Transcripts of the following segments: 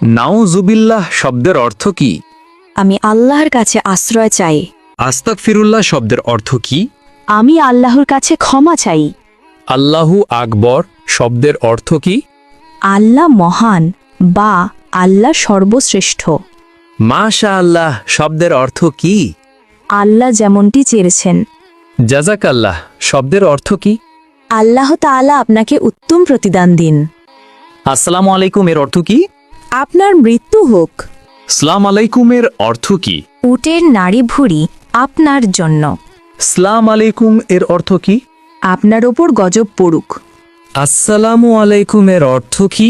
নাউজুবিল্লাহ শব্দের অর্থ কি? আমি আল্লাহর কাছে আশ্রয় চাই। আস্তাগফিরুল্লাহ শব্দের অর্থ কি? আমি আল্লাহর কাছে ক্ষমা চাই। আল্লাহু আকবর শব্দের অর্থ কি? আল্লাহ মহান বা আল্লাহ সর্বশ্রেষ্ঠ। মাশাআল্লাহ শব্দের অর্থ কি? আল্লাহ যেমনটি চেয়েছেন। জাযাকাল্লাহ শব্দের অর্থ কি? আল্লাহ তাআলা আপনাকে উত্তম প্রতিদান দিন। আসসালামু আলাইকুম এর অর্থ কি? আপনার মৃত্যু হোক। সালাম আলাইকুমের অর্থ কি? উটের নাড়ি ভুঁড়ি আপনার জন্য। সালাম আলাইকুম এর অর্থ কি? আপনার ওপর গজব পড়ুক। আসসালামু আলাইকুম এর অর্থ কি?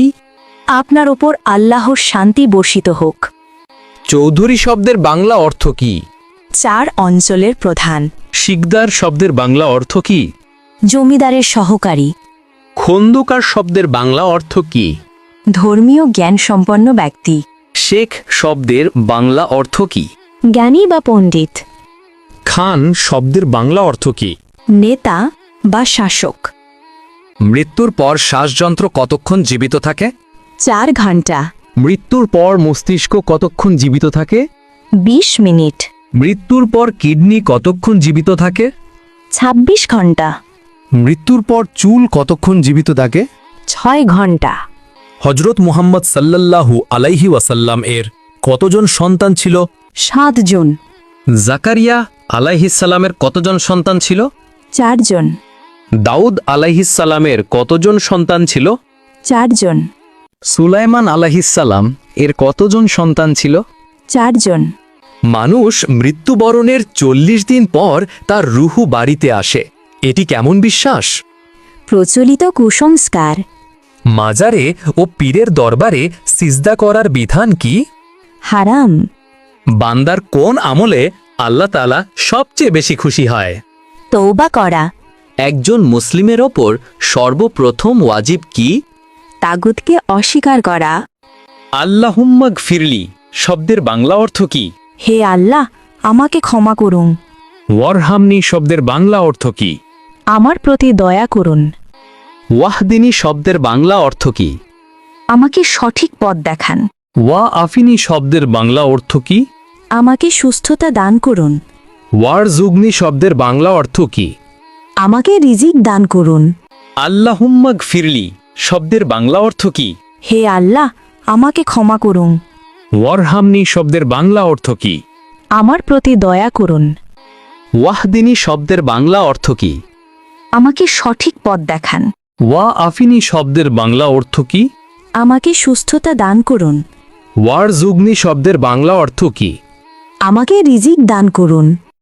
আপনার ওপর আল্লাহর শান্তি বর্ষিত হোক। চৌধুরী শব্দের বাংলা অর্থ কি? 4 অঞ্চলের প্রধান। শিকদার শব্দের বাংলা অর্থ কি? জমিদারের সহকারী। খন্দকার শব্দের বাংলা অর্থ কি? ধর্মীয় জ্ঞান সম্পন্ন ব্যক্তি। শেখ শব্দের বাংলা অর্থ কি? জ্ঞানী বা পণ্ডিত। খান শব্দের বাংলা অর্থ কি? নেতা বা শাসক। মৃত্যুর পর শ্বাসযন্ত্র কতক্ষণ জীবিত থাকে? 4 ঘন্টা। মৃত্যুর পর মস্তিষ্ক কতক্ষণ জীবিত থাকে? 20 মিনিট। মৃত্যুর পর কিডনি কতক্ষণ জীবিত থাকে? 26 ঘন্টা। মৃত্যুর পর চুল কতক্ষণ জীবিত থাকে? 6 ঘন্টা। হজরত মুহাম্মদ সাল্লাল্লাহু আলাইহি ওয়াসাল্লাম এর কতজন সন্তান ছিল? 7 জন। জাকারিয়া আলাইহিসসালামের কতজন সন্তান ছিল? 4 জন। দাউদ আলাইহিসসালামের কতজন সন্তান ছিল? 4 জন। সুলাইমান আলাইহিসসালাম এর কতজন সন্তান ছিল? 4 জন। মানুষ মৃত্যুবরণের 40 দিন পর তার রুহু বাড়িতে আসে, এটি কেমন বিশ্বাস? প্রচলিত কুসংস্কার। মাজারে ও পীরের দরবারে সিজদা করার বিধান কি? হারাম। বান্দার কোন আমলে আল্লাহ তাআলা সবচেয়ে বেশি খুশি হয়? তওবা করা। একজন মুসলিমের ওপর সর্বপ্রথম ওয়াজিব কি? তাগুতকে অস্বীকার করা। আল্লাহুম্মা গফিরলি শব্দের বাংলা অর্থ কি? হে আল্লাহ, আমাকে ক্ষমা করুন। ওয়ারহামনি শব্দের বাংলা অর্থ কি? আমার প্রতি দয়া করুন। ওয়াহদিনী শব্দের বাংলা অর্থ কি? আমাকে সঠিক পথ দেখান। ওয়া আফিনী শব্দের বাংলা অর্থ কি? আমাকে সুস্থতা দান করুন। ওয়ারজুগনি শব্দের বাংলা অর্থ কি? আমাকে রিজিক দান করুন। আল্লাহুম্মা গফিরলি শব্দের বাংলা অর্থ কি? হে আল্লাহ, আমাকে ক্ষমা করুন। ওয়ারহামনি শব্দের বাংলা অর্থ কি? আমার প্রতি দয়া করুন। ওয়াহদিনী শব্দের বাংলা অর্থ কি? আমাকে সঠিক পথ দেখান। ওয়া আফিনী শব্দের বাংলা অর্থ কি? আমাকে সুস্থতা দান করুন। ওয়ারজুগনি শব্দের বাংলা অর্থ কি? আমাকে রিজিক দান করুন।